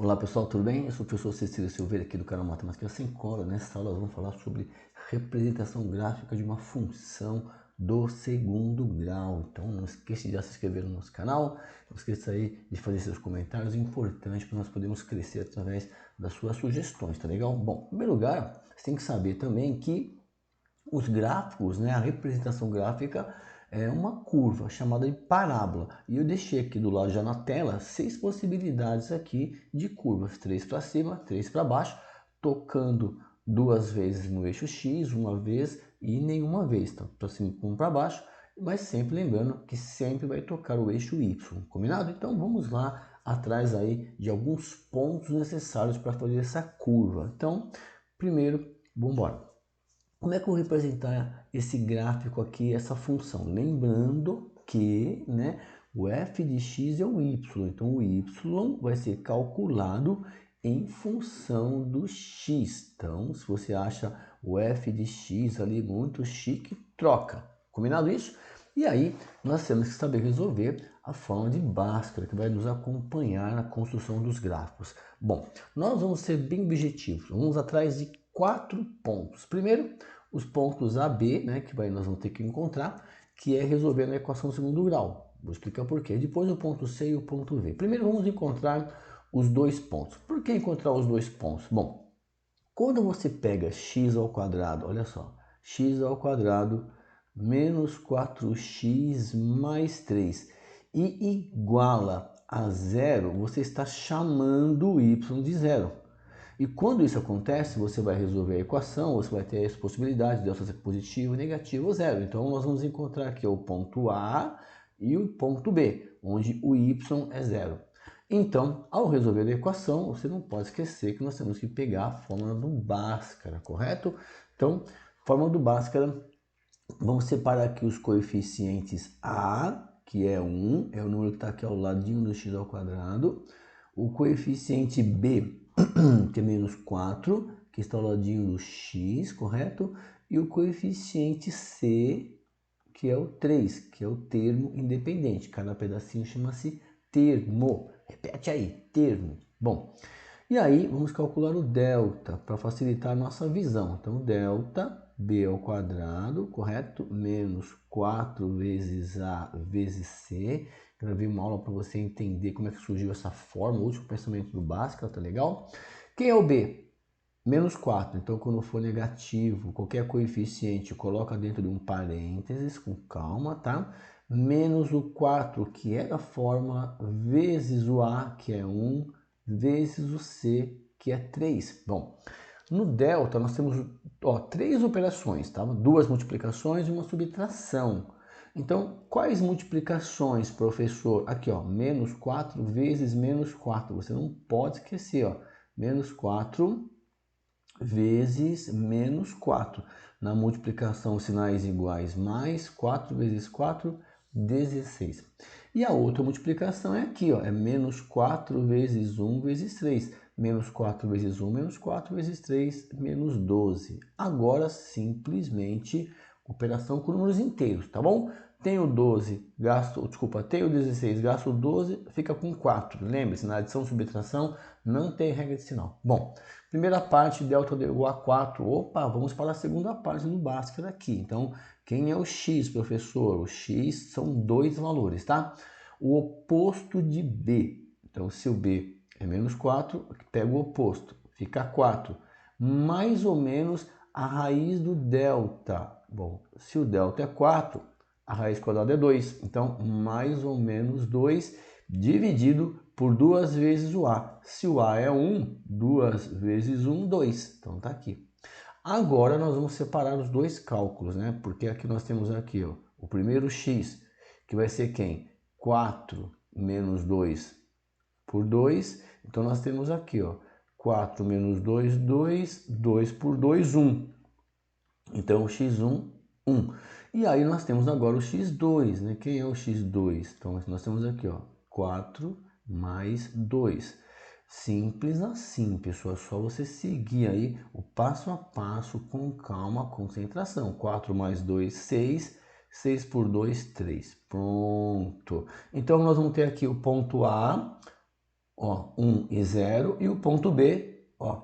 Olá pessoal, tudo bem? Eu sou o professor Cecílio Silveira aqui do canal Matemática Sem Cola. Nesta aula vamos falar sobre representação gráfica de uma função do segundo grau. Então não esqueça de se inscrever no nosso canal, não esqueça aí de fazer seus comentários, é importante para nós podermos crescer através das suas sugestões, tá legal? Bom, em primeiro lugar, você tem que saber também que os gráficos, né, a representação gráfica é uma curva chamada de parábola. E eu deixei aqui do lado já na tela 6 possibilidades aqui de curvas, 3 para cima, 3 para baixo, tocando 2 vezes no eixo X, uma vez e nenhuma vez, então para cima e para baixo, mas sempre lembrando que sempre vai tocar o eixo Y, combinado? Então vamos lá atrás aí de alguns pontos necessários para fazer essa curva. Então, primeiro, vamos embora. Como é que eu vou representar esse gráfico aqui, essa função? Lembrando que, né, o f de x é o y, então o y vai ser calculado em função do x. Então, se você acha o f de x ali muito chique, troca. Combinado isso? E aí, nós temos que saber resolver a forma de Bhaskara, que vai nos acompanhar na construção dos gráficos. Bom, nós vamos ser bem objetivos, vamos atrás de 4 pontos. Primeiro, os pontos A, B, né, que nós vamos ter que encontrar, que é resolver a equação do segundo grau. Vou explicar por quê. Depois o ponto C e o ponto V. Primeiro vamos encontrar os dois pontos. Por que encontrar os dois pontos? Bom, quando você pega x ao quadrado, olha só, x ao quadrado menos 4x mais 3 e iguala a zero, você está chamando o y de zero. E quando isso acontece, você vai resolver a equação, você vai ter as possibilidades de delta ser positivo, negativo ou zero. Então nós vamos encontrar aqui o ponto A e o ponto B, onde o y é zero. Então, ao resolver a equação, você não pode esquecer que nós temos que pegar a fórmula do Bhaskara, correto? Então, fórmula do Bhaskara, vamos separar aqui os coeficientes A, que é 1, é o número que está aqui ao ladinho do x ao quadrado, o coeficiente B, que é menos 4, que está ao ladinho do x, correto? E o coeficiente C, que é o 3, que é o termo independente. Cada pedacinho chama-se termo. Repete aí, termo. Bom, e aí vamos calcular o delta para facilitar a nossa visão. Então, delta b ao quadrado, correto? Menos 4 vezes a vezes c. Gravei uma aula para você entender como é que surgiu essa forma, o último pensamento do Bhaskara, tá legal? Quem é o b? Menos 4, então quando for negativo, qualquer coeficiente coloca dentro de um parênteses, com calma, tá? Menos o 4, que é a fórmula, vezes o A, que é 1, vezes o C, que é 3. Bom, no delta nós temos 3 operações, tá? 2 multiplicações e uma subtração. Então, quais multiplicações, professor? Aqui, ó, menos 4 vezes menos 4. Você não pode esquecer, ó, menos 4 vezes menos 4. Na multiplicação, sinais iguais, mais 4 vezes 4, 16. E a outra multiplicação é aqui, ó, é menos 4 vezes 1 vezes 3. Menos 4 vezes 1, menos 4 vezes 3, menos 12. Agora, simplesmente, operação com números inteiros, tá bom? Tenho 12, tenho 16, gasto 12, fica com 4. Lembre-se, na adição e subtração não tem regra de sinal. Bom, primeira parte, delta deu igual a 4. Opa, vamos para a segunda parte do Bhaskara aqui. Então, quem é o x, professor? O x são 2 valores, tá? O oposto de b. Então, se o b é menos 4, pega o oposto, fica 4. Mais ou menos a raiz do delta. Bom, se o delta é 4, a raiz quadrada é 2. Então, mais ou menos 2 dividido por 2 vezes o A. Se o A é 1, 2 vezes 1, 2. Então tá aqui. Agora nós vamos separar os dois cálculos, né? Porque aqui nós temos aqui, ó, o primeiro x, que vai ser quem? 4 menos 2 por 2. Então nós temos aqui, ó, 4 menos 2, 2, 2 por 2, 1. Então x1, 1. E aí nós temos agora o x2, né? Quem é o x2? Então nós temos aqui, ó, 4 mais 2. Simples assim, pessoal. É só você seguir aí o passo a passo com calma, concentração. 4 mais 2, 6. 6 por 2, 3. Pronto. Então nós vamos ter aqui o ponto A, ó, 1 e 0, e o ponto B, ó,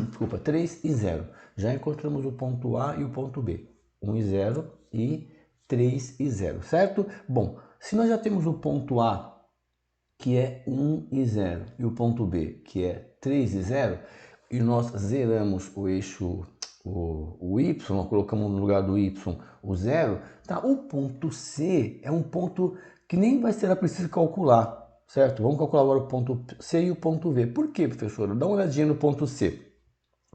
desculpa, 3 e 0. Já encontramos o ponto A e o ponto B, 1 e 0 e 3 e 0, certo? Bom, se nós já temos o ponto A, que é 1 e 0, e o ponto B, que é 3 e 0, e nós zeramos o eixo, o y, colocamos no lugar do y o 0, tá? O ponto C é um ponto que nem vai ser preciso calcular, certo? Vamos calcular agora o ponto C e o ponto V. Por quê, professora? Dá uma olhadinha no ponto C.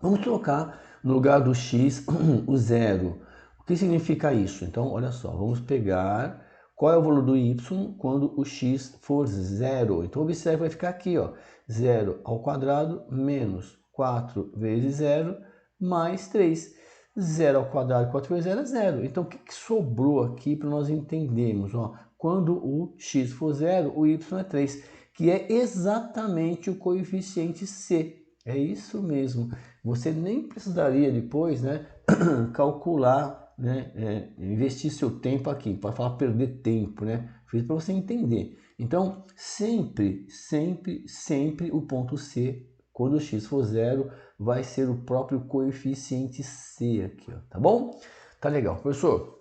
Vamos trocar no lugar do x o 0. O que significa isso? Então, olha só, vamos pegar qual é o valor do y quando o x for 0. Então, observe, vai ficar aqui, ó, 0 ao quadrado menos 4 vezes 0 mais 3. 0 ao quadrado, 4 vezes 0 é 0. Então, o que sobrou aqui para nós entendermos? Ó, quando o x for 0, o y é 3, que é exatamente o coeficiente C. É isso mesmo. Você nem precisaria depois, né, calcular, né, investir seu tempo aqui, para falar perder tempo, né? Fiz para você entender. Então, sempre o ponto C, quando o x for 0, vai ser o próprio coeficiente C aqui, ó, tá bom? Tá legal, professor.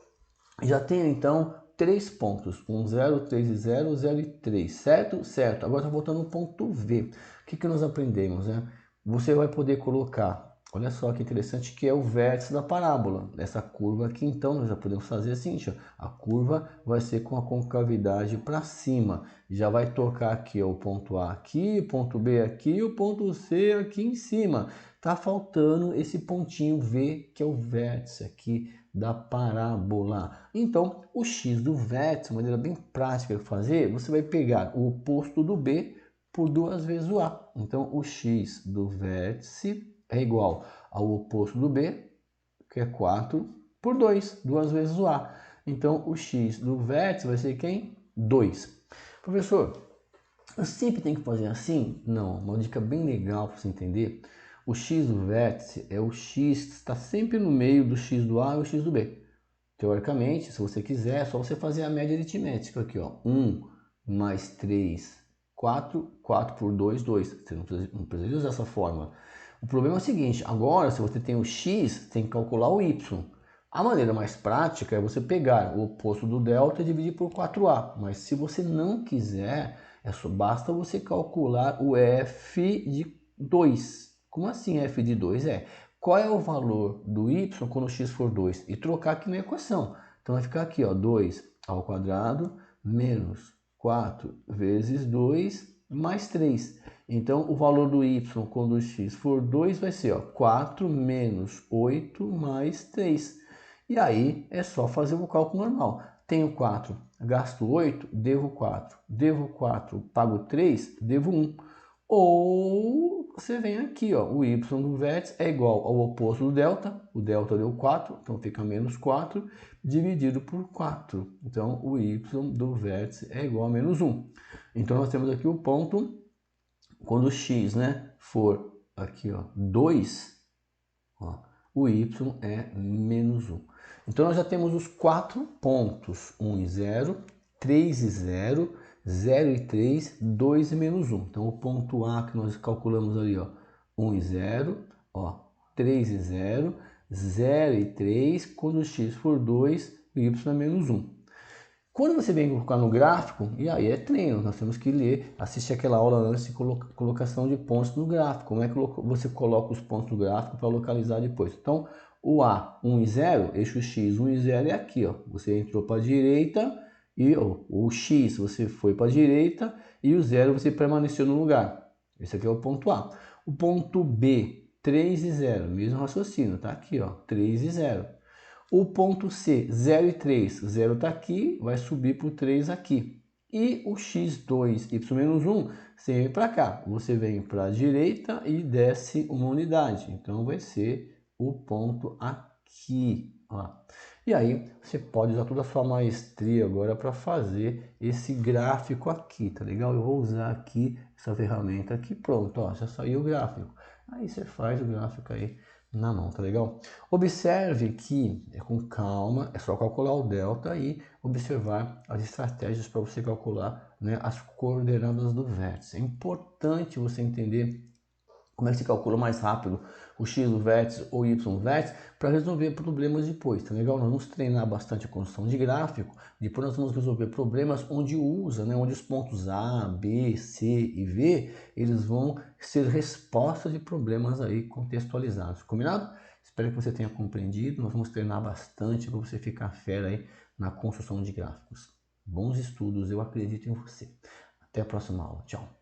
Já tenho então 3 pontos, 1, 0, 3 e 0, 0 e 3, certo? Certo. Agora está voltando ao ponto V. O que nós aprendemos, né? Você vai poder colocar, olha só que interessante, que é o vértice da parábola, dessa curva aqui. Então, nós já podemos fazer assim, ó, a curva vai ser com a concavidade para cima. Já vai tocar aqui, ó, o ponto A aqui, o ponto B aqui, o ponto C aqui em cima. Tá faltando esse pontinho V, que é o vértice aqui da parábola. Então, o x do vértice, uma maneira bem prática de fazer, você vai pegar o oposto do B por 2 vezes o A. Então, o x do vértice é igual ao oposto do B, que é 4, por 2, 2 vezes o A. Então, o x do vértice vai ser quem? 2. Professor, eu sempre tenho que fazer assim? Não, uma dica bem legal para você entender. O x do vértice é o x que está sempre no meio do x do A e o x do B. Teoricamente, se você quiser, é só você fazer a média aritmética aqui, ó. 1 mais 3, 4, 4 por 2, 2. Você não precisa usar essa fórmula. O problema é o seguinte, agora se você tem o x, tem que calcular o y. A maneira mais prática é você pegar o oposto do delta e dividir por 4a. Mas se você não quiser, basta você calcular o f de 2. Como assim f de 2? Qual é o valor do y quando o x for 2? E trocar aqui na equação. Então vai ficar aqui, ó, 2 ao quadrado menos 4 vezes 2 mais 3. Então o valor do y quando o x for 2 vai ser, ó, 4 menos 8 mais 3. E aí é só fazer o cálculo normal. Tenho 4, gasto 8, devo 4. Devo 4, pago 3, devo 1. Ou você vem aqui, ó, o y do vértice é igual ao oposto do delta. O delta deu 4, então fica menos 4, dividido por 4. Então, o y do vértice é igual a menos 1. Então, nós temos aqui o ponto, quando o x, né, for aqui, ó, 2, ó, o y é menos 1. Então, nós já temos os 4 pontos, 1 e 0, 3 e 0, 0 e 3, 2 e menos 1. Então, o ponto A que nós calculamos ali, ó, 1 e 0, ó, 3 e 0, 0 e 3, quando o x for 2, o y é menos 1. Quando você vem colocar no gráfico, e aí é treino, nós temos que ler, assistir aquela aula antes de colocação de pontos no gráfico. Como é que você coloca os pontos no gráfico para localizar depois? Então, o A, 1 e 0, eixo X, 1 e 0 é aqui, ó. Você entrou para a direita e o X você foi para a direita e o 0 você permaneceu no lugar. Esse aqui é o ponto A. O ponto B, 3 e 0, mesmo raciocínio, tá aqui, ó, 3 e 0. O ponto C, 0 e 3, 0 está aqui, vai subir para o 3 aqui. E o x2, y-1, você vem para cá. Você vem para a direita e desce uma unidade. Então, vai ser o ponto aqui. Ó. E aí, você pode usar toda a sua maestria agora para fazer esse gráfico aqui, tá legal? Eu vou usar aqui essa ferramenta aqui, pronto, ó, já saiu o gráfico. Aí você faz o gráfico aí na mão, tá legal? Observe que é com calma, é só calcular o delta e observar as estratégias para você calcular, né, as coordenadas do vértice. É importante você entender como é que se calcula mais rápido o x do vértice ou y do vértice para resolver problemas depois, tá legal? Nós vamos treinar bastante a construção de gráfico, depois nós vamos resolver problemas onde usa, né, onde os pontos A, B, C e V, eles vão ser respostas de problemas aí contextualizados, combinado? Espero que você tenha compreendido, nós vamos treinar bastante para você ficar fera aí na construção de gráficos. Bons estudos, eu acredito em você. Até a próxima aula, tchau!